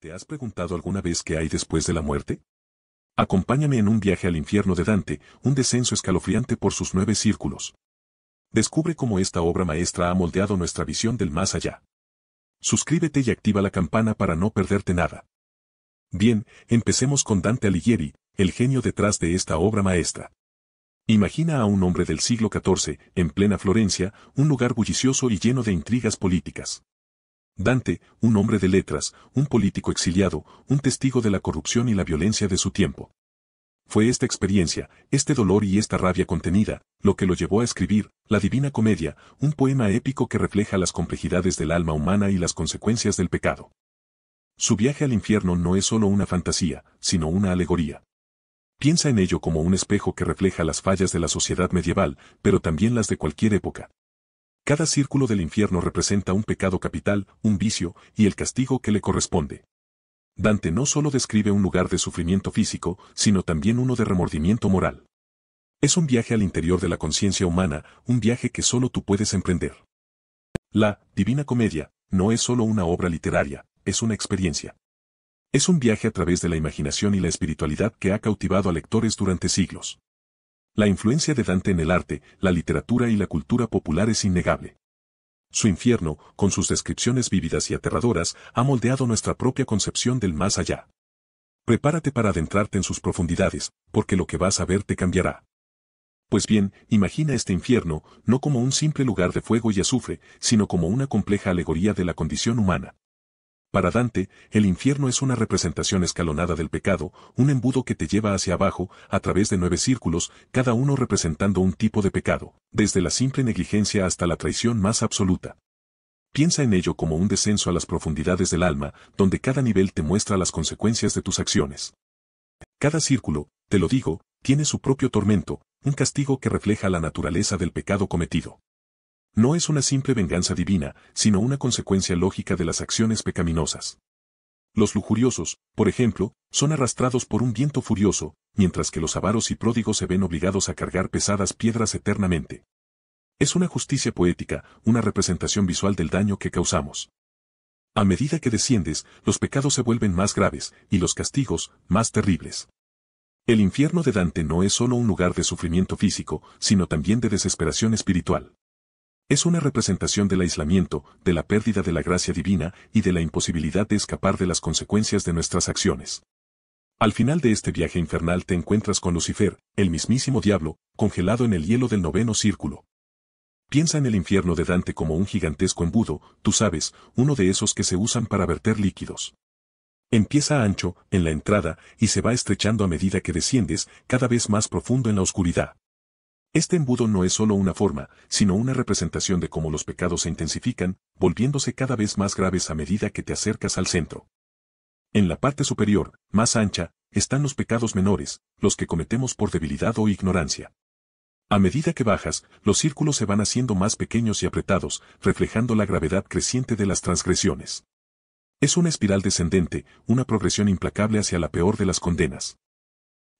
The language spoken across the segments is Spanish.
¿Te has preguntado alguna vez qué hay después de la muerte? Acompáñame en un viaje al infierno de Dante, un descenso escalofriante por sus 9 círculos. Descubre cómo esta obra maestra ha moldeado nuestra visión del más allá. Suscríbete y activa la campana para no perderte nada. Bien, empecemos con Dante Alighieri, el genio detrás de esta obra maestra. Imagina a un hombre del siglo XIV, en plena Florencia, un lugar bullicioso y lleno de intrigas políticas. Dante, un hombre de letras, un político exiliado, un testigo de la corrupción y la violencia de su tiempo. Fue esta experiencia, este dolor y esta rabia contenida, lo que lo llevó a escribir La Divina Comedia, un poema épico que refleja las complejidades del alma humana y las consecuencias del pecado. Su viaje al infierno no es solo una fantasía, sino una alegoría. Piensa en ello como un espejo que refleja las fallas de la sociedad medieval, pero también las de cualquier época. Cada círculo del infierno representa un pecado capital, un vicio, y el castigo que le corresponde. Dante no solo describe un lugar de sufrimiento físico, sino también uno de remordimiento moral. Es un viaje al interior de la conciencia humana, un viaje que solo tú puedes emprender. La Divina Comedia no es solo una obra literaria, es una experiencia. Es un viaje a través de la imaginación y la espiritualidad que ha cautivado a lectores durante siglos. La influencia de Dante en el arte, la literatura y la cultura popular es innegable. Su infierno, con sus descripciones vívidas y aterradoras, ha moldeado nuestra propia concepción del más allá. Prepárate para adentrarte en sus profundidades, porque lo que vas a ver te cambiará. Pues bien, imagina este infierno, no como un simple lugar de fuego y azufre, sino como una compleja alegoría de la condición humana. Para Dante, el infierno es una representación escalonada del pecado, un embudo que te lleva hacia abajo, a través de 9 círculos, cada uno representando un tipo de pecado, desde la simple negligencia hasta la traición más absoluta. Piensa en ello como un descenso a las profundidades del alma, donde cada nivel te muestra las consecuencias de tus acciones. Cada círculo, te lo digo, tiene su propio tormento, un castigo que refleja la naturaleza del pecado cometido. No es una simple venganza divina, sino una consecuencia lógica de las acciones pecaminosas. Los lujuriosos, por ejemplo, son arrastrados por un viento furioso, mientras que los avaros y pródigos se ven obligados a cargar pesadas piedras eternamente. Es una justicia poética, una representación visual del daño que causamos. A medida que desciendes, los pecados se vuelven más graves, y los castigos, más terribles. El infierno de Dante no es solo un lugar de sufrimiento físico, sino también de desesperación espiritual. Es una representación del aislamiento, de la pérdida de la gracia divina y de la imposibilidad de escapar de las consecuencias de nuestras acciones. Al final de este viaje infernal te encuentras con Lucifer, el mismísimo diablo, congelado en el hielo del 9º círculo. Piensa en el infierno de Dante como un gigantesco embudo, tú sabes, uno de esos que se usan para verter líquidos. Empieza ancho, en la entrada, y se va estrechando a medida que desciendes, cada vez más profundo en la oscuridad. Este embudo no es solo una forma, sino una representación de cómo los pecados se intensifican, volviéndose cada vez más graves a medida que te acercas al centro. En la parte superior, más ancha, están los pecados menores, los que cometemos por debilidad o ignorancia. A medida que bajas, los círculos se van haciendo más pequeños y apretados, reflejando la gravedad creciente de las transgresiones. Es una espiral descendente, una progresión implacable hacia la peor de las condenas.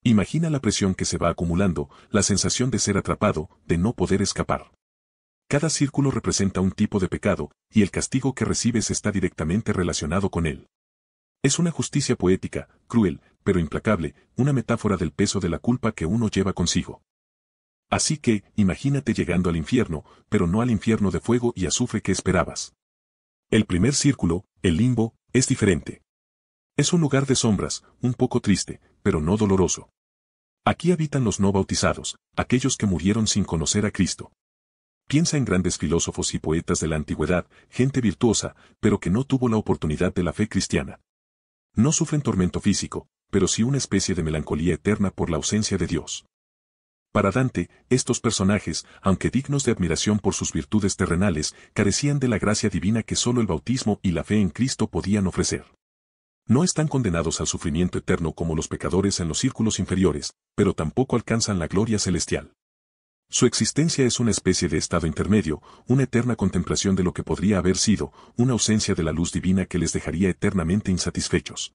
Imagina la presión que se va acumulando, la sensación de ser atrapado, de no poder escapar. Cada círculo representa un tipo de pecado, y el castigo que recibes está directamente relacionado con él. Es una justicia poética, cruel, pero implacable, una metáfora del peso de la culpa que uno lleva consigo. Así que, imagínate llegando al infierno, pero no al infierno de fuego y azufre que esperabas. El primer círculo, el limbo, es diferente. Es un lugar de sombras, un poco triste, pero no doloroso. Aquí habitan los no bautizados, aquellos que murieron sin conocer a Cristo. Piensa en grandes filósofos y poetas de la antigüedad, gente virtuosa, pero que no tuvo la oportunidad de la fe cristiana. No sufren tormento físico, pero sí una especie de melancolía eterna por la ausencia de Dios. Para Dante, estos personajes, aunque dignos de admiración por sus virtudes terrenales, carecían de la gracia divina que solo el bautismo y la fe en Cristo podían ofrecer. No están condenados al sufrimiento eterno como los pecadores en los círculos inferiores, pero tampoco alcanzan la gloria celestial. Su existencia es una especie de estado intermedio, una eterna contemplación de lo que podría haber sido, una ausencia de la luz divina que les dejaría eternamente insatisfechos.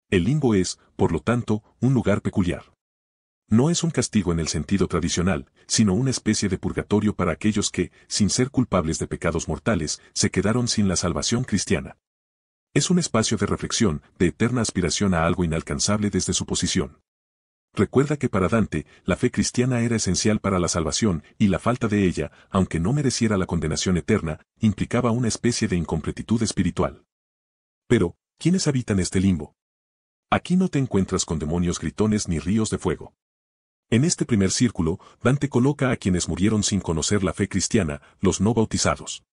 El limbo es, por lo tanto, un lugar peculiar. No es un castigo en el sentido tradicional, sino una especie de purgatorio para aquellos que, sin ser culpables de pecados mortales, se quedaron sin la salvación cristiana. Es un espacio de reflexión, de eterna aspiración a algo inalcanzable desde su posición. Recuerda que para Dante, la fe cristiana era esencial para la salvación, y la falta de ella, aunque no mereciera la condenación eterna, implicaba una especie de incompletitud espiritual. Pero, ¿quiénes habitan este limbo? Aquí no te encuentras con demonios gritones ni ríos de fuego. En este primer círculo, Dante coloca a quienes murieron sin conocer la fe cristiana, los no bautizados.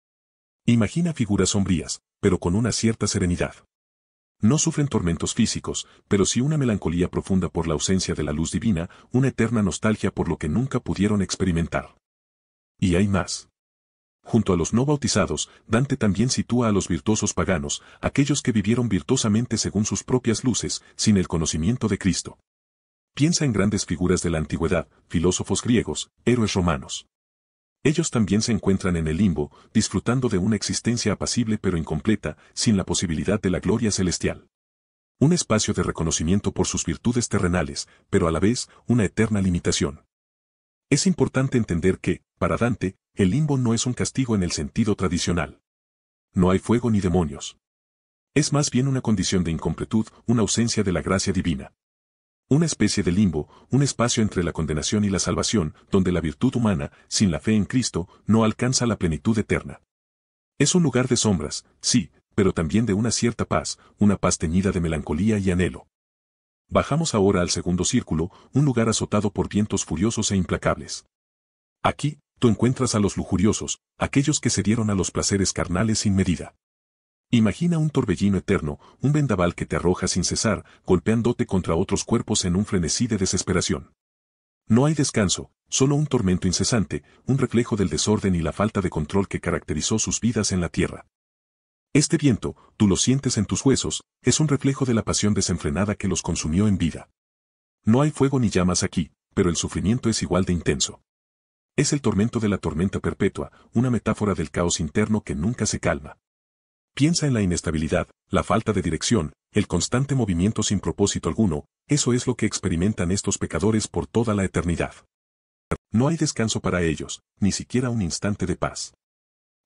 Imagina figuras sombrías, pero con una cierta serenidad. No sufren tormentos físicos, pero sí una melancolía profunda por la ausencia de la luz divina, una eterna nostalgia por lo que nunca pudieron experimentar. Y hay más. Junto a los no bautizados, Dante también sitúa a los virtuosos paganos, aquellos que vivieron virtuosamente según sus propias luces, sin el conocimiento de Cristo. Piensa en grandes figuras de la antigüedad, filósofos griegos, héroes romanos. Ellos también se encuentran en el limbo, disfrutando de una existencia apacible pero incompleta, sin la posibilidad de la gloria celestial. Un espacio de reconocimiento por sus virtudes terrenales, pero a la vez, una eterna limitación. Es importante entender que, para Dante, el limbo no es un castigo en el sentido tradicional. No hay fuego ni demonios. Es más bien una condición de incompletud, una ausencia de la gracia divina. Una especie de limbo, un espacio entre la condenación y la salvación, donde la virtud humana, sin la fe en Cristo, no alcanza la plenitud eterna. Es un lugar de sombras, sí, pero también de una cierta paz, una paz teñida de melancolía y anhelo. Bajamos ahora al segundo círculo, un lugar azotado por vientos furiosos e implacables. Aquí, tú encuentras a los lujuriosos, aquellos que se dieron a los placeres carnales sin medida. Imagina un torbellino eterno, un vendaval que te arroja sin cesar, golpeándote contra otros cuerpos en un frenesí de desesperación. No hay descanso, solo un tormento incesante, un reflejo del desorden y la falta de control que caracterizó sus vidas en la tierra. Este viento, tú lo sientes en tus huesos, es un reflejo de la pasión desenfrenada que los consumió en vida. No hay fuego ni llamas aquí, pero el sufrimiento es igual de intenso. Es el tormento de la tormenta perpetua, una metáfora del caos interno que nunca se calma. Piensa en la inestabilidad, la falta de dirección, el constante movimiento sin propósito alguno, eso es lo que experimentan estos pecadores por toda la eternidad. No hay descanso para ellos, ni siquiera un instante de paz.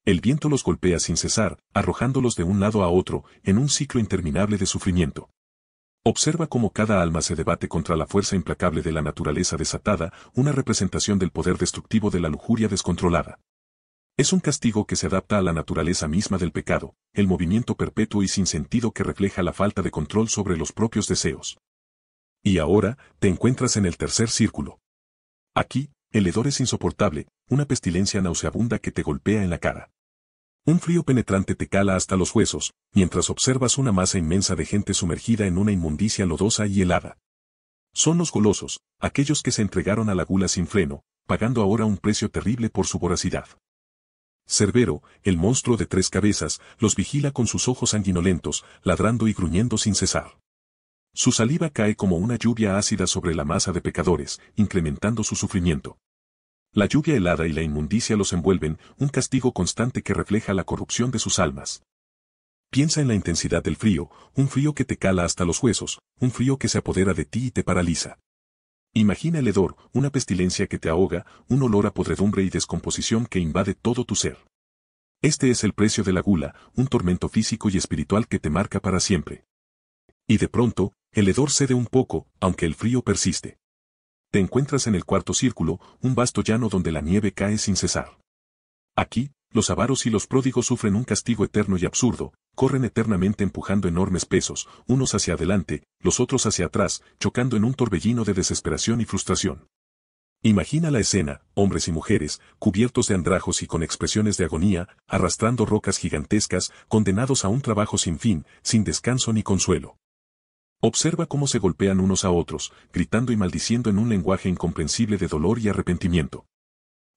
El viento los golpea sin cesar, arrojándolos de un lado a otro, en un ciclo interminable de sufrimiento. Observa cómo cada alma se debate contra la fuerza implacable de la naturaleza desatada, una representación del poder destructivo de la lujuria descontrolada. Es un castigo que se adapta a la naturaleza misma del pecado, el movimiento perpetuo y sin sentido que refleja la falta de control sobre los propios deseos. Y ahora, te encuentras en el tercer círculo. Aquí, el hedor es insoportable, una pestilencia nauseabunda que te golpea en la cara. Un frío penetrante te cala hasta los huesos, mientras observas una masa inmensa de gente sumergida en una inmundicia lodosa y helada. Son los golosos, aquellos que se entregaron a la gula sin freno, pagando ahora un precio terrible por su voracidad. Cerbero, el monstruo de 3 cabezas, los vigila con sus ojos sanguinolentos, ladrando y gruñendo sin cesar. Su saliva cae como una lluvia ácida sobre la masa de pecadores, incrementando su sufrimiento. La lluvia helada y la inmundicia los envuelven, un castigo constante que refleja la corrupción de sus almas. Piensa en la intensidad del frío, un frío que te cala hasta los huesos, un frío que se apodera de ti y te paraliza. Imagina el hedor, una pestilencia que te ahoga, un olor a podredumbre y descomposición que invade todo tu ser. Este es el precio de la gula, un tormento físico y espiritual que te marca para siempre. Y de pronto, el hedor cede un poco, aunque el frío persiste. Te encuentras en el cuarto círculo, un vasto llano donde la nieve cae sin cesar. Aquí, los avaros y los pródigos sufren un castigo eterno y absurdo, corren eternamente empujando enormes pesos, unos hacia adelante, los otros hacia atrás, chocando en un torbellino de desesperación y frustración. Imagina la escena, hombres y mujeres, cubiertos de andrajos y con expresiones de agonía, arrastrando rocas gigantescas, condenados a un trabajo sin fin, sin descanso ni consuelo. Observa cómo se golpean unos a otros, gritando y maldiciendo en un lenguaje incomprensible de dolor y arrepentimiento.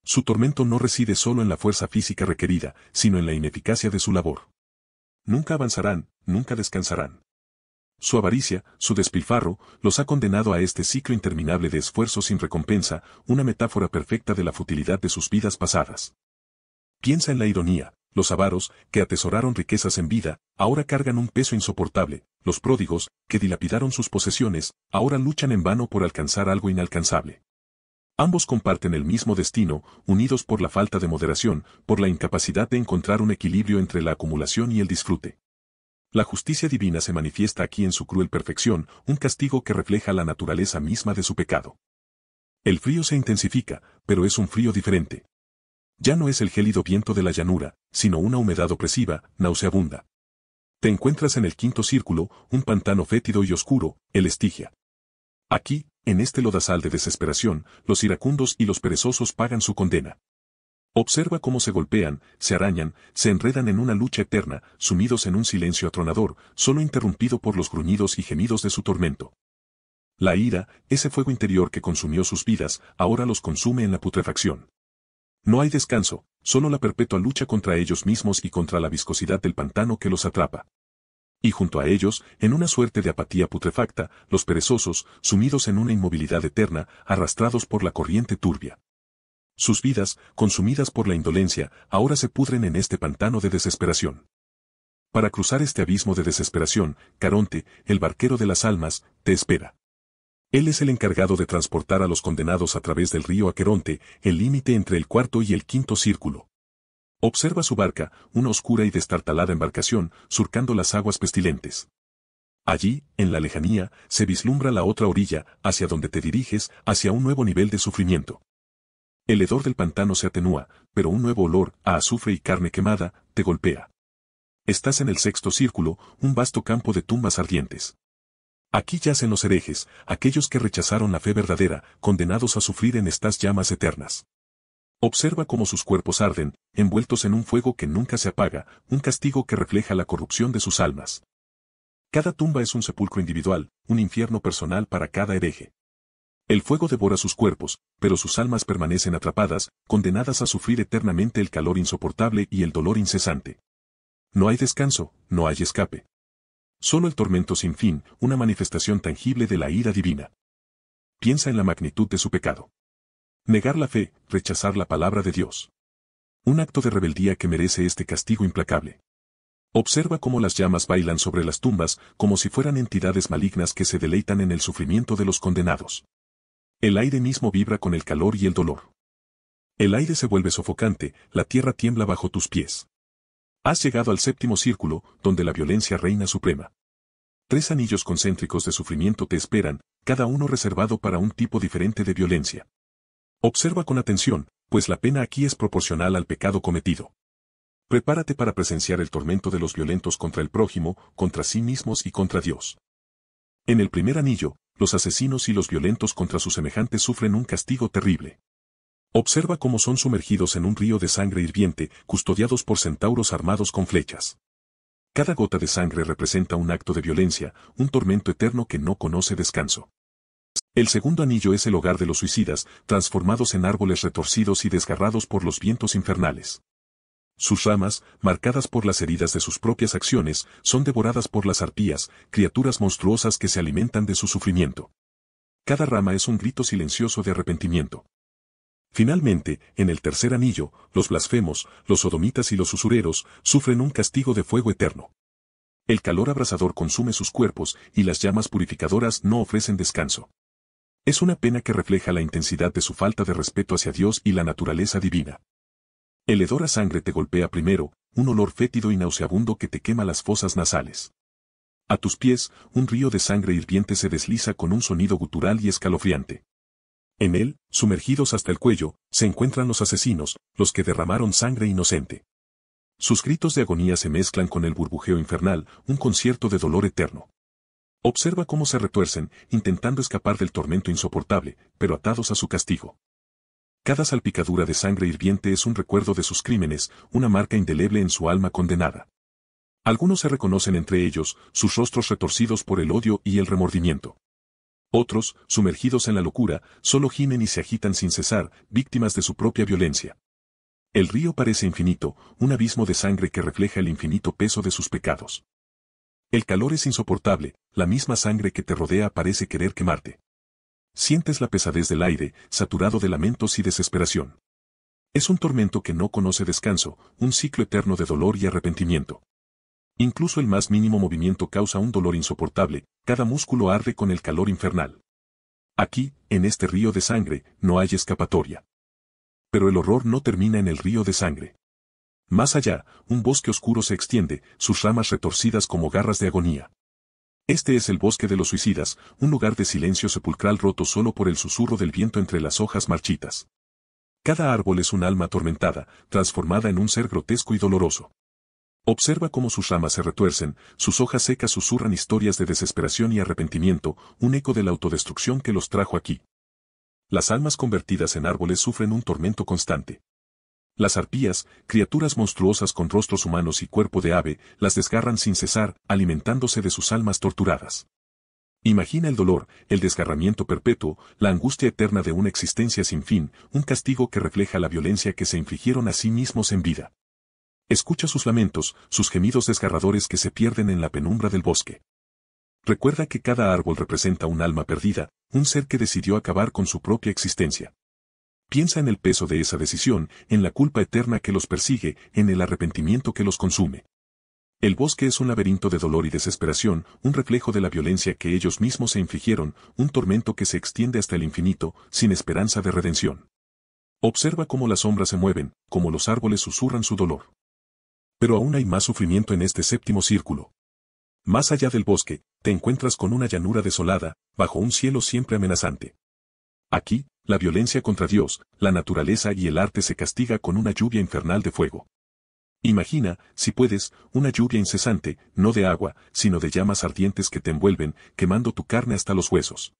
Su tormento no reside solo en la fuerza física requerida, sino en la ineficacia de su labor. Nunca avanzarán, nunca descansarán. Su avaricia, su despilfarro, los ha condenado a este ciclo interminable de esfuerzo sin recompensa, una metáfora perfecta de la futilidad de sus vidas pasadas. Piensa en la ironía, los avaros, que atesoraron riquezas en vida, ahora cargan un peso insoportable, los pródigos, que dilapidaron sus posesiones, ahora luchan en vano por alcanzar algo inalcanzable. Ambos comparten el mismo destino, unidos por la falta de moderación, por la incapacidad de encontrar un equilibrio entre la acumulación y el disfrute. La justicia divina se manifiesta aquí en su cruel perfección, un castigo que refleja la naturaleza misma de su pecado. El frío se intensifica, pero es un frío diferente. Ya no es el gélido viento de la llanura, sino una humedad opresiva, nauseabunda. Te encuentras en el quinto círculo, un pantano fétido y oscuro, el Estigia. Aquí, en este lodazal de desesperación, los iracundos y los perezosos pagan su condena. Observa cómo se golpean, se arañan, se enredan en una lucha eterna, sumidos en un silencio atronador, solo interrumpido por los gruñidos y gemidos de su tormento. La ira, ese fuego interior que consumió sus vidas, ahora los consume en la putrefacción. No hay descanso, solo la perpetua lucha contra ellos mismos y contra la viscosidad del pantano que los atrapa. Y junto a ellos, en una suerte de apatía putrefacta, los perezosos, sumidos en una inmovilidad eterna, arrastrados por la corriente turbia. Sus vidas, consumidas por la indolencia, ahora se pudren en este pantano de desesperación. Para cruzar este abismo de desesperación, Caronte, el barquero de las almas, te espera. Él es el encargado de transportar a los condenados a través del río Aqueronte, el límite entre el cuarto y el quinto círculo. Observa su barca, una oscura y destartalada embarcación, surcando las aguas pestilentes. Allí, en la lejanía, se vislumbra la otra orilla, hacia donde te diriges, hacia un nuevo nivel de sufrimiento. El hedor del pantano se atenúa, pero un nuevo olor, a azufre y carne quemada, te golpea. Estás en el sexto círculo, un vasto campo de tumbas ardientes. Aquí yacen los herejes, aquellos que rechazaron la fe verdadera, condenados a sufrir en estas llamas eternas. Observa cómo sus cuerpos arden, envueltos en un fuego que nunca se apaga, un castigo que refleja la corrupción de sus almas. Cada tumba es un sepulcro individual, un infierno personal para cada hereje. El fuego devora sus cuerpos, pero sus almas permanecen atrapadas, condenadas a sufrir eternamente el calor insoportable y el dolor incesante. No hay descanso, no hay escape. Solo el tormento sin fin, una manifestación tangible de la ira divina. Piensa en la magnitud de su pecado. Negar la fe, rechazar la palabra de Dios. Un acto de rebeldía que merece este castigo implacable. Observa cómo las llamas bailan sobre las tumbas, como si fueran entidades malignas que se deleitan en el sufrimiento de los condenados. El aire mismo vibra con el calor y el dolor. El aire se vuelve sofocante, la tierra tiembla bajo tus pies. Has llegado al séptimo círculo, donde la violencia reina suprema. 3 anillos concéntricos de sufrimiento te esperan, cada uno reservado para un tipo diferente de violencia. Observa con atención, pues la pena aquí es proporcional al pecado cometido. Prepárate para presenciar el tormento de los violentos contra el prójimo, contra sí mismos y contra Dios. En el primer anillo, los asesinos y los violentos contra sus semejantes sufren un castigo terrible. Observa cómo son sumergidos en un río de sangre hirviente, custodiados por centauros armados con flechas. Cada gota de sangre representa un acto de violencia, un tormento eterno que no conoce descanso. El segundo anillo es el hogar de los suicidas, transformados en árboles retorcidos y desgarrados por los vientos infernales. Sus ramas, marcadas por las heridas de sus propias acciones, son devoradas por las arpías, criaturas monstruosas que se alimentan de su sufrimiento. Cada rama es un grito silencioso de arrepentimiento. Finalmente, en el tercer anillo, los blasfemos, los sodomitas y los usureros, sufren un castigo de fuego eterno. El calor abrasador consume sus cuerpos, y las llamas purificadoras no ofrecen descanso. Es una pena que refleja la intensidad de su falta de respeto hacia Dios y la naturaleza divina. El hedor a sangre te golpea primero, un olor fétido y nauseabundo que te quema las fosas nasales. A tus pies, un río de sangre hirviente se desliza con un sonido gutural y escalofriante. En él, sumergidos hasta el cuello, se encuentran los asesinos, los que derramaron sangre inocente. Sus gritos de agonía se mezclan con el burbujeo infernal, un concierto de dolor eterno. Observa cómo se retuercen, intentando escapar del tormento insoportable, pero atados a su castigo. Cada salpicadura de sangre hirviente es un recuerdo de sus crímenes, una marca indeleble en su alma condenada. Algunos se reconocen entre ellos, sus rostros retorcidos por el odio y el remordimiento. Otros, sumergidos en la locura, solo gimen y se agitan sin cesar, víctimas de su propia violencia. El río parece infinito, un abismo de sangre que refleja el infinito peso de sus pecados. El calor es insoportable, la misma sangre que te rodea parece querer quemarte. Sientes la pesadez del aire, saturado de lamentos y desesperación. Es un tormento que no conoce descanso, un ciclo eterno de dolor y arrepentimiento. Incluso el más mínimo movimiento causa un dolor insoportable, cada músculo arde con el calor infernal. Aquí, en este río de sangre, no hay escapatoria. Pero el horror no termina en el río de sangre. Más allá, un bosque oscuro se extiende, sus ramas retorcidas como garras de agonía. Este es el bosque de los suicidas, un lugar de silencio sepulcral roto solo por el susurro del viento entre las hojas marchitas. Cada árbol es un alma atormentada, transformada en un ser grotesco y doloroso. Observa cómo sus ramas se retuercen, sus hojas secas susurran historias de desesperación y arrepentimiento, un eco de la autodestrucción que los trajo aquí. Las almas convertidas en árboles sufren un tormento constante. Las arpías, criaturas monstruosas con rostros humanos y cuerpo de ave, las desgarran sin cesar, alimentándose de sus almas torturadas. Imagina el dolor, el desgarramiento perpetuo, la angustia eterna de una existencia sin fin, un castigo que refleja la violencia que se infligieron a sí mismos en vida. Escucha sus lamentos, sus gemidos desgarradores que se pierden en la penumbra del bosque. Recuerda que cada árbol representa un alma perdida, un ser que decidió acabar con su propia existencia. Piensa en el peso de esa decisión, en la culpa eterna que los persigue, en el arrepentimiento que los consume. El bosque es un laberinto de dolor y desesperación, un reflejo de la violencia que ellos mismos se infligieron, un tormento que se extiende hasta el infinito, sin esperanza de redención. Observa cómo las sombras se mueven, cómo los árboles susurran su dolor. Pero aún hay más sufrimiento en este séptimo círculo. Más allá del bosque, te encuentras con una llanura desolada, bajo un cielo siempre amenazante. Aquí, la violencia contra Dios, la naturaleza y el arte se castiga con una lluvia infernal de fuego. Imagina, si puedes, una lluvia incesante, no de agua, sino de llamas ardientes que te envuelven, quemando tu carne hasta los huesos.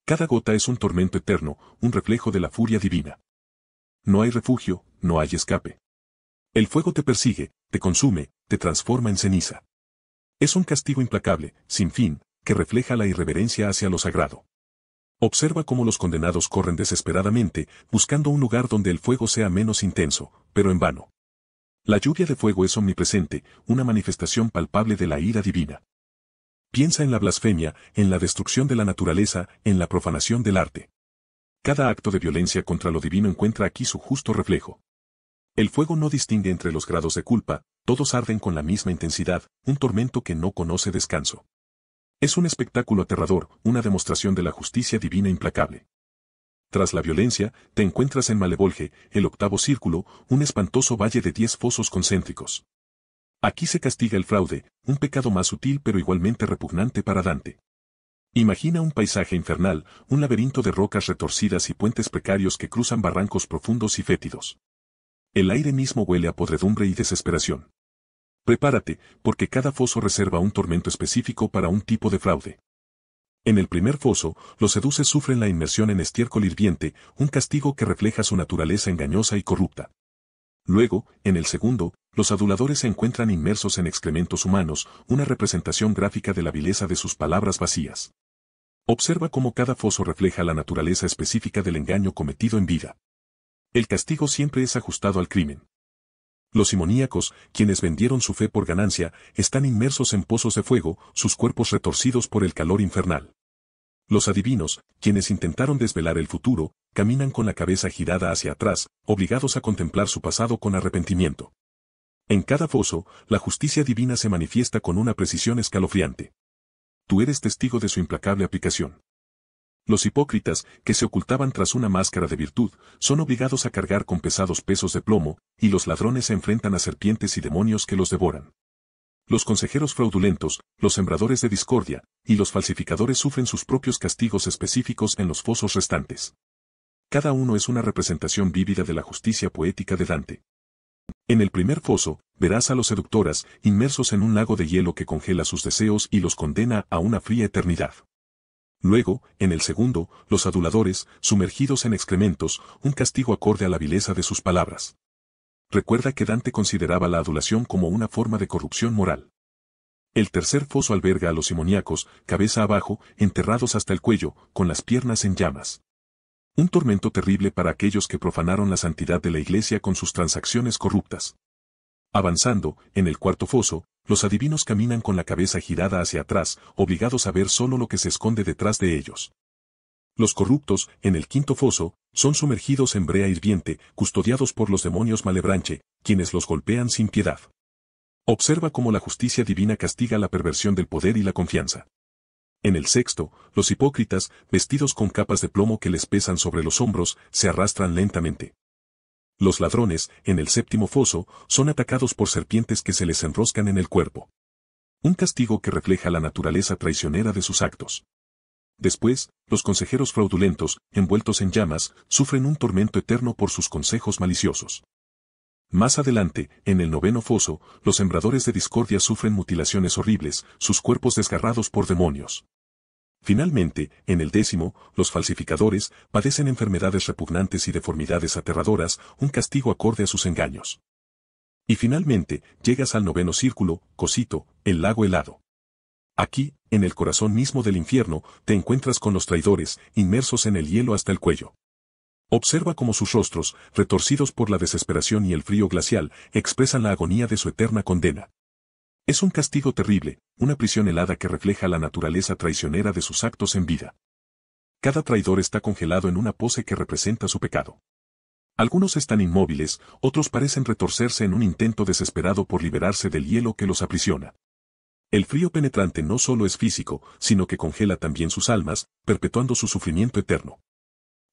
Cada gota es un tormento eterno, un reflejo de la furia divina. No hay refugio, no hay escape. El fuego te persigue, te consume, te transforma en ceniza. Es un castigo implacable, sin fin, que refleja la irreverencia hacia lo sagrado. Observa cómo los condenados corren desesperadamente, buscando un lugar donde el fuego sea menos intenso, pero en vano. La lluvia de fuego es omnipresente, una manifestación palpable de la ira divina. Piensa en la blasfemia, en la destrucción de la naturaleza, en la profanación del arte. Cada acto de violencia contra lo divino encuentra aquí su justo reflejo. El fuego no distingue entre los grados de culpa, todos arden con la misma intensidad, un tormento que no conoce descanso. Es un espectáculo aterrador, una demostración de la justicia divina implacable. Tras la violencia, te encuentras en Malevolge, el octavo círculo, un espantoso valle de 10 fosos concéntricos. Aquí se castiga el fraude, un pecado más sutil pero igualmente repugnante para Dante. Imagina un paisaje infernal, un laberinto de rocas retorcidas y puentes precarios que cruzan barrancos profundos y fétidos. El aire mismo huele a podredumbre y desesperación. Prepárate, porque cada foso reserva un tormento específico para un tipo de fraude. En el primer foso, los seduces sufren la inmersión en estiércol hirviente, un castigo que refleja su naturaleza engañosa y corrupta. Luego, en el segundo, los aduladores se encuentran inmersos en excrementos humanos, una representación gráfica de la vileza de sus palabras vacías. Observa cómo cada foso refleja la naturaleza específica del engaño cometido en vida. El castigo siempre es ajustado al crimen. Los simoníacos, quienes vendieron su fe por ganancia, están inmersos en pozos de fuego, sus cuerpos retorcidos por el calor infernal. Los adivinos, quienes intentaron desvelar el futuro, caminan con la cabeza girada hacia atrás, obligados a contemplar su pasado con arrepentimiento. En cada foso, la justicia divina se manifiesta con una precisión escalofriante. Tú eres testigo de su implacable aplicación. Los hipócritas, que se ocultaban tras una máscara de virtud, son obligados a cargar con pesados pesos de plomo, y los ladrones se enfrentan a serpientes y demonios que los devoran. Los consejeros fraudulentos, los sembradores de discordia, y los falsificadores sufren sus propios castigos específicos en los fosos restantes. Cada uno es una representación vívida de la justicia poética de Dante. En el primer foso, verás a los seductoras, inmersos en un lago de hielo que congela sus deseos y los condena a una fría eternidad. Luego, en el segundo, los aduladores, sumergidos en excrementos, un castigo acorde a la vileza de sus palabras. Recuerda que Dante consideraba la adulación como una forma de corrupción moral. El tercer foso alberga a los simoníacos, cabeza abajo, enterrados hasta el cuello, con las piernas en llamas. Un tormento terrible para aquellos que profanaron la santidad de la Iglesia con sus transacciones corruptas. Avanzando, en el cuarto foso, los adivinos caminan con la cabeza girada hacia atrás, obligados a ver solo lo que se esconde detrás de ellos. Los corruptos, en el quinto foso, son sumergidos en brea hirviente, custodiados por los demonios Malebranche, quienes los golpean sin piedad. Observa cómo la justicia divina castiga la perversión del poder y la confianza. En el sexto, los hipócritas, vestidos con capas de plomo que les pesan sobre los hombros, se arrastran lentamente. Los ladrones, en el séptimo foso, son atacados por serpientes que se les enroscan en el cuerpo. Un castigo que refleja la naturaleza traicionera de sus actos. Después, los consejeros fraudulentos, envueltos en llamas, sufren un tormento eterno por sus consejos maliciosos. Más adelante, en el noveno foso, los sembradores de discordia sufren mutilaciones horribles, sus cuerpos desgarrados por demonios. Finalmente, en el décimo, los falsificadores padecen enfermedades repugnantes y deformidades aterradoras, un castigo acorde a sus engaños. Y finalmente, llegas al noveno círculo, Cosito, el lago helado. Aquí, en el corazón mismo del infierno, te encuentras con los traidores, inmersos en el hielo hasta el cuello. Observa cómo sus rostros, retorcidos por la desesperación y el frío glacial, expresan la agonía de su eterna condena. Es un castigo terrible, una prisión helada que refleja la naturaleza traicionera de sus actos en vida. Cada traidor está congelado en una pose que representa su pecado. Algunos están inmóviles, otros parecen retorcerse en un intento desesperado por liberarse del hielo que los aprisiona. El frío penetrante no solo es físico, sino que congela también sus almas, perpetuando su sufrimiento eterno.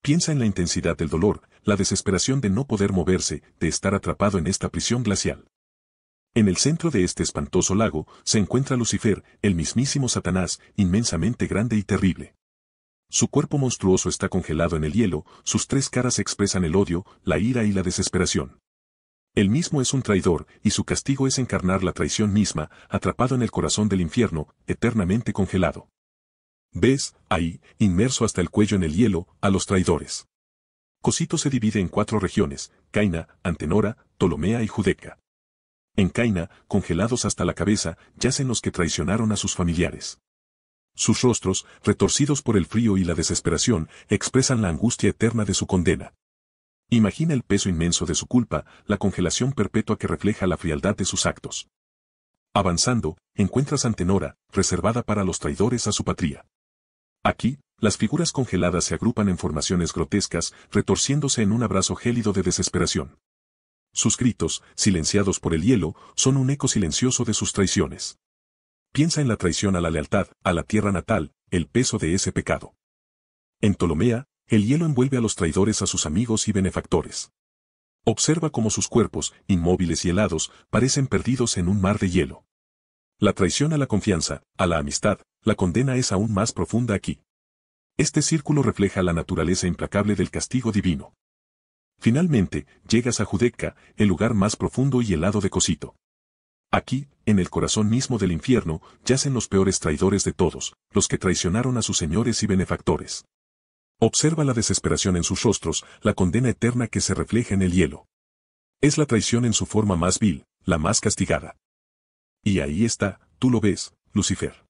Piensa en la intensidad del dolor, la desesperación de no poder moverse, de estar atrapado en esta prisión glacial. En el centro de este espantoso lago, se encuentra Lucifer, el mismísimo Satanás, inmensamente grande y terrible. Su cuerpo monstruoso está congelado en el hielo, sus tres caras expresan el odio, la ira y la desesperación. Él mismo es un traidor, y su castigo es encarnar la traición misma, atrapado en el corazón del infierno, eternamente congelado. ¿Ves, ahí, inmerso hasta el cuello en el hielo, a los traidores? Cosito se divide en 4 regiones, Caina, Antenora, Ptolomea y Judeca. En Caina, congelados hasta la cabeza, yacen los que traicionaron a sus familiares. Sus rostros, retorcidos por el frío y la desesperación, expresan la angustia eterna de su condena. Imagina el peso inmenso de su culpa, la congelación perpetua que refleja la frialdad de sus actos. Avanzando, encuentras Antenora, reservada para los traidores a su patria. Aquí, las figuras congeladas se agrupan en formaciones grotescas, retorciéndose en un abrazo gélido de desesperación. Sus gritos, silenciados por el hielo, son un eco silencioso de sus traiciones. Piensa en la traición a la lealtad, a la tierra natal, el peso de ese pecado. En Ptolomea, el hielo envuelve a los traidores a sus amigos y benefactores. Observa cómo sus cuerpos, inmóviles y helados, parecen perdidos en un mar de hielo. La traición a la confianza, a la amistad, la condena es aún más profunda aquí. Este círculo refleja la naturaleza implacable del castigo divino. Finalmente, llegas a Judeca, el lugar más profundo y helado de Cosito. Aquí, en el corazón mismo del infierno, yacen los peores traidores de todos, los que traicionaron a sus señores y benefactores. Observa la desesperación en sus rostros, la condena eterna que se refleja en el hielo. Es la traición en su forma más vil, la más castigada. Y ahí está, tú lo ves, Lucifer.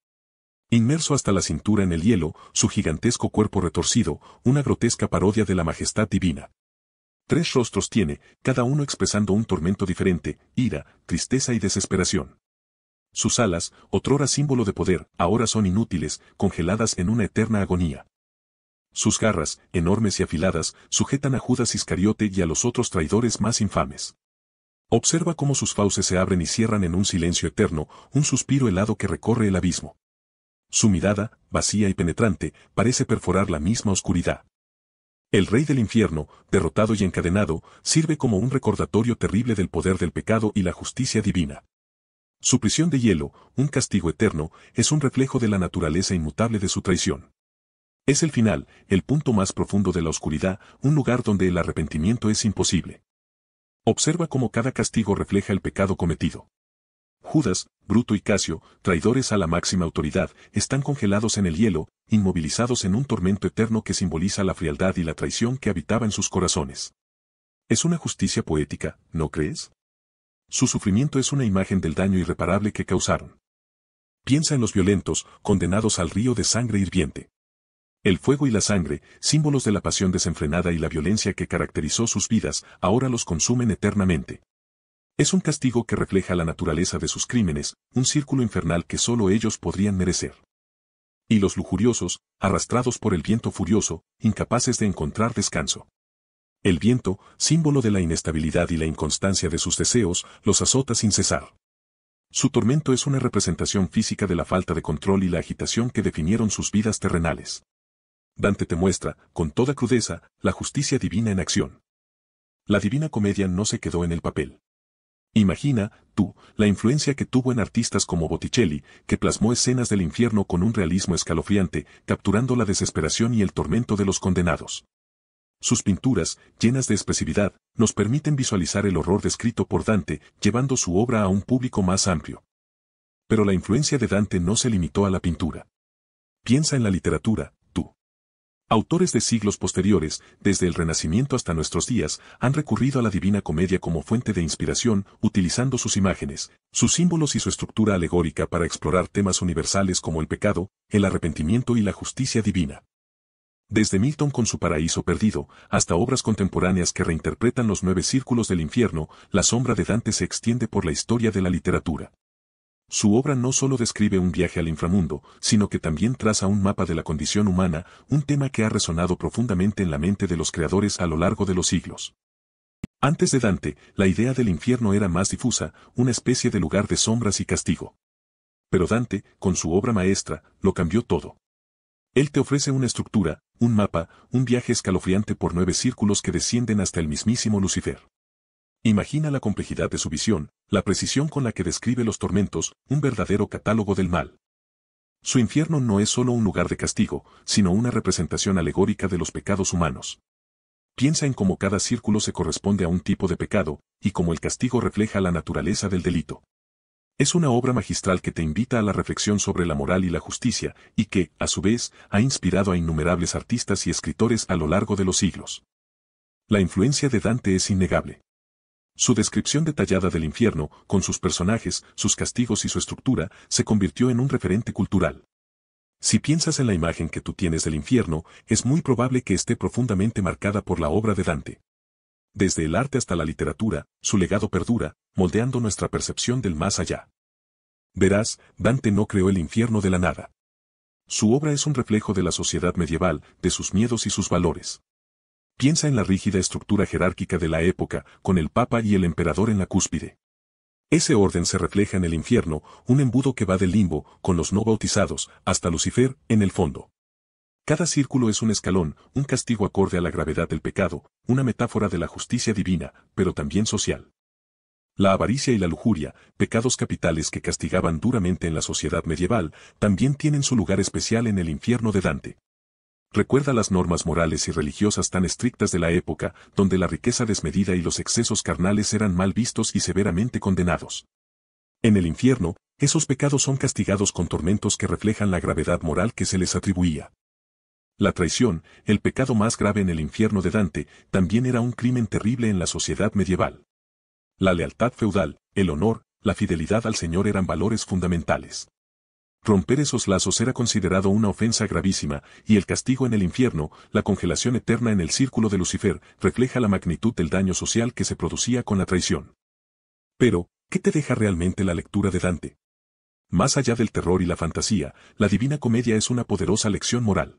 Inmerso hasta la cintura en el hielo, su gigantesco cuerpo retorcido, una grotesca parodia de la majestad divina. 3 rostros tiene, cada uno expresando un tormento diferente, ira, tristeza y desesperación. Sus alas, otrora símbolo de poder, ahora son inútiles, congeladas en una eterna agonía. Sus garras, enormes y afiladas, sujetan a Judas Iscariote y a los otros traidores más infames. Observa cómo sus fauces se abren y cierran en un silencio eterno, un suspiro helado que recorre el abismo. Su mirada, vacía y penetrante, parece perforar la misma oscuridad. El rey del infierno, derrotado y encadenado, sirve como un recordatorio terrible del poder del pecado y la justicia divina. Su prisión de hielo, un castigo eterno, es un reflejo de la naturaleza inmutable de su traición. Es el final, el punto más profundo de la oscuridad, un lugar donde el arrepentimiento es imposible. Observa cómo cada castigo refleja el pecado cometido. Judas, Bruto y Casio, traidores a la máxima autoridad, están congelados en el hielo, inmovilizados en un tormento eterno que simboliza la frialdad y la traición que habitaba en sus corazones. Es una justicia poética, ¿no crees? Su sufrimiento es una imagen del daño irreparable que causaron. Piensa en los violentos, condenados al río de sangre hirviente. El fuego y la sangre, símbolos de la pasión desenfrenada y la violencia que caracterizó sus vidas, ahora los consumen eternamente. Es un castigo que refleja la naturaleza de sus crímenes, un círculo infernal que solo ellos podrían merecer. Y los lujuriosos, arrastrados por el viento furioso, incapaces de encontrar descanso. El viento, símbolo de la inestabilidad y la inconstancia de sus deseos, los azota sin cesar. Su tormento es una representación física de la falta de control y la agitación que definieron sus vidas terrenales. Dante te muestra, con toda crudeza, la justicia divina en acción. La Divina Comedia no se quedó en el papel. Imagina, tú, la influencia que tuvo en artistas como Botticelli, que plasmó escenas del infierno con un realismo escalofriante, capturando la desesperación y el tormento de los condenados. Sus pinturas, llenas de expresividad, nos permiten visualizar el horror descrito por Dante, llevando su obra a un público más amplio. Pero la influencia de Dante no se limitó a la pintura. Piensa en la literatura, tú. Autores de siglos posteriores, desde el Renacimiento hasta nuestros días, han recurrido a la Divina Comedia como fuente de inspiración, utilizando sus imágenes, sus símbolos y su estructura alegórica para explorar temas universales como el pecado, el arrepentimiento y la justicia divina. Desde Milton con su Paraíso Perdido, hasta obras contemporáneas que reinterpretan los 9 círculos del infierno, la sombra de Dante se extiende por la historia de la literatura. Su obra no solo describe un viaje al inframundo, sino que también traza un mapa de la condición humana, un tema que ha resonado profundamente en la mente de los creadores a lo largo de los siglos. Antes de Dante, la idea del infierno era más difusa, una especie de lugar de sombras y castigo. Pero Dante, con su obra maestra, lo cambió todo. Él te ofrece una estructura, un mapa, un viaje escalofriante por 9 círculos que descienden hasta el mismísimo Lucifer. Imagina la complejidad de su visión, la precisión con la que describe los tormentos, un verdadero catálogo del mal. Su infierno no es solo un lugar de castigo, sino una representación alegórica de los pecados humanos. Piensa en cómo cada círculo se corresponde a un tipo de pecado, y cómo el castigo refleja la naturaleza del delito. Es una obra magistral que te invita a la reflexión sobre la moral y la justicia, y que, a su vez, ha inspirado a innumerables artistas y escritores a lo largo de los siglos. La influencia de Dante es innegable. Su descripción detallada del infierno, con sus personajes, sus castigos y su estructura, se convirtió en un referente cultural. Si piensas en la imagen que tú tienes del infierno, es muy probable que esté profundamente marcada por la obra de Dante. Desde el arte hasta la literatura, su legado perdura, moldeando nuestra percepción del más allá. Verás, Dante no creó el infierno de la nada. Su obra es un reflejo de la sociedad medieval, de sus miedos y sus valores. Piensa en la rígida estructura jerárquica de la época, con el Papa y el Emperador en la cúspide. Ese orden se refleja en el infierno, un embudo que va del limbo, con los no bautizados, hasta Lucifer, en el fondo. Cada círculo es un escalón, un castigo acorde a la gravedad del pecado, una metáfora de la justicia divina, pero también social. La avaricia y la lujuria, pecados capitales que castigaban duramente en la sociedad medieval, también tienen su lugar especial en el infierno de Dante. Recuerda las normas morales y religiosas tan estrictas de la época, donde la riqueza desmedida y los excesos carnales eran mal vistos y severamente condenados. En el infierno, esos pecados son castigados con tormentos que reflejan la gravedad moral que se les atribuía. La traición, el pecado más grave en el infierno de Dante, también era un crimen terrible en la sociedad medieval. La lealtad feudal, el honor, la fidelidad al Señor eran valores fundamentales. Romper esos lazos era considerado una ofensa gravísima, y el castigo en el infierno, la congelación eterna en el círculo de Lucifer, refleja la magnitud del daño social que se producía con la traición. Pero, ¿qué te deja realmente la lectura de Dante? Más allá del terror y la fantasía, la Divina Comedia es una poderosa lección moral.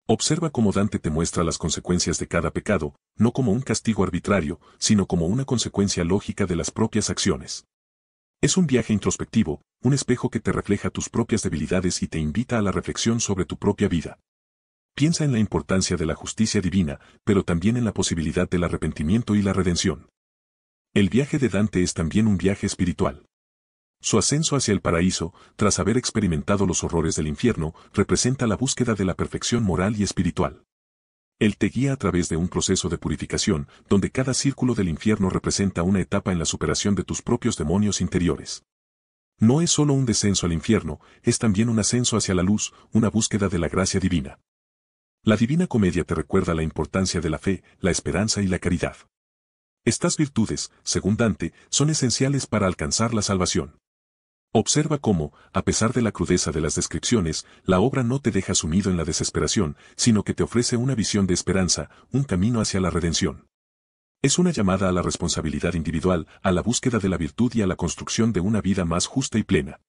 Observa cómo Dante te muestra las consecuencias de cada pecado, no como un castigo arbitrario, sino como una consecuencia lógica de las propias acciones. Es un viaje introspectivo, un espejo que te refleja tus propias debilidades y te invita a la reflexión sobre tu propia vida. Piensa en la importancia de la justicia divina, pero también en la posibilidad del arrepentimiento y la redención. El viaje de Dante es también un viaje espiritual. Su ascenso hacia el paraíso, tras haber experimentado los horrores del infierno, representa la búsqueda de la perfección moral y espiritual. Él te guía a través de un proceso de purificación, donde cada círculo del infierno representa una etapa en la superación de tus propios demonios interiores. No es solo un descenso al infierno, es también un ascenso hacia la luz, una búsqueda de la gracia divina. La Divina Comedia te recuerda la importancia de la fe, la esperanza y la caridad. Estas virtudes, según Dante, son esenciales para alcanzar la salvación. Observa cómo, a pesar de la crudeza de las descripciones, la obra no te deja sumido en la desesperación, sino que te ofrece una visión de esperanza, un camino hacia la redención. Es una llamada a la responsabilidad individual, a la búsqueda de la virtud y a la construcción de una vida más justa y plena.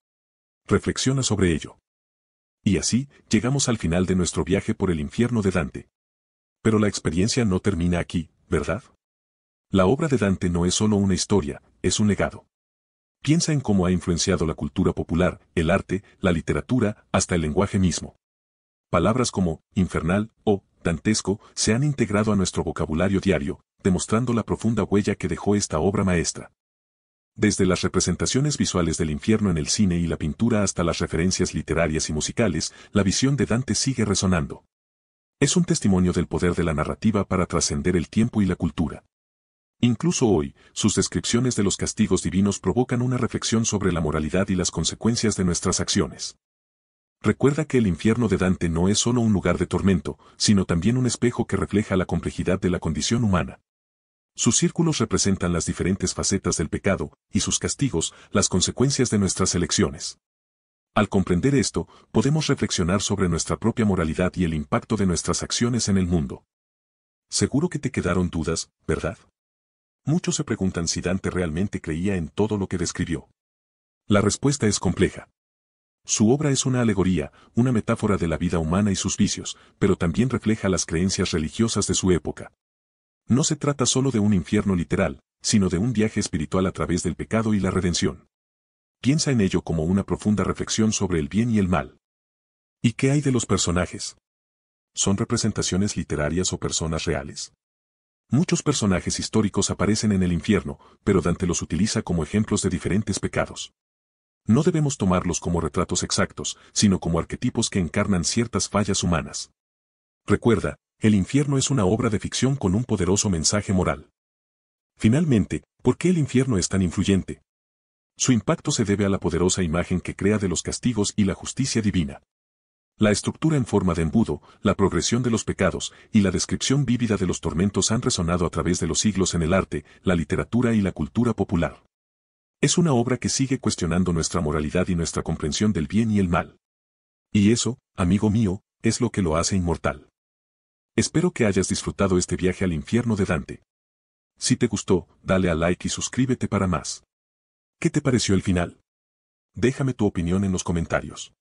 Reflexiona sobre ello. Y así, llegamos al final de nuestro viaje por el infierno de Dante. Pero la experiencia no termina aquí, ¿verdad? La obra de Dante no es solo una historia, es un legado. Piensa en cómo ha influenciado la cultura popular, el arte, la literatura, hasta el lenguaje mismo. Palabras como infernal o dantesco se han integrado a nuestro vocabulario diario, demostrando la profunda huella que dejó esta obra maestra. Desde las representaciones visuales del infierno en el cine y la pintura hasta las referencias literarias y musicales, la visión de Dante sigue resonando. Es un testimonio del poder de la narrativa para trascender el tiempo y la cultura. Incluso hoy, sus descripciones de los castigos divinos provocan una reflexión sobre la moralidad y las consecuencias de nuestras acciones. Recuerda que el infierno de Dante no es solo un lugar de tormento, sino también un espejo que refleja la complejidad de la condición humana. Sus círculos representan las diferentes facetas del pecado, y sus castigos, las consecuencias de nuestras elecciones. Al comprender esto, podemos reflexionar sobre nuestra propia moralidad y el impacto de nuestras acciones en el mundo. Seguro que te quedaron dudas, ¿verdad? Muchos se preguntan si Dante realmente creía en todo lo que describió. La respuesta es compleja. Su obra es una alegoría, una metáfora de la vida humana y sus vicios, pero también refleja las creencias religiosas de su época. No se trata solo de un infierno literal, sino de un viaje espiritual a través del pecado y la redención. Piensa en ello como una profunda reflexión sobre el bien y el mal. ¿Y qué hay de los personajes? ¿Son representaciones literarias o personas reales? Muchos personajes históricos aparecen en el infierno, pero Dante los utiliza como ejemplos de diferentes pecados. No debemos tomarlos como retratos exactos, sino como arquetipos que encarnan ciertas fallas humanas. Recuerda, el infierno es una obra de ficción con un poderoso mensaje moral. Finalmente, ¿por qué el infierno es tan influyente? Su impacto se debe a la poderosa imagen que crea de los castigos y la justicia divina. La estructura en forma de embudo, la progresión de los pecados y la descripción vívida de los tormentos han resonado a través de los siglos en el arte, la literatura y la cultura popular. Es una obra que sigue cuestionando nuestra moralidad y nuestra comprensión del bien y el mal. Y eso, amigo mío, es lo que lo hace inmortal. Espero que hayas disfrutado este viaje al infierno de Dante. Si te gustó, dale a like y suscríbete para más. ¿Qué te pareció el final? Déjame tu opinión en los comentarios.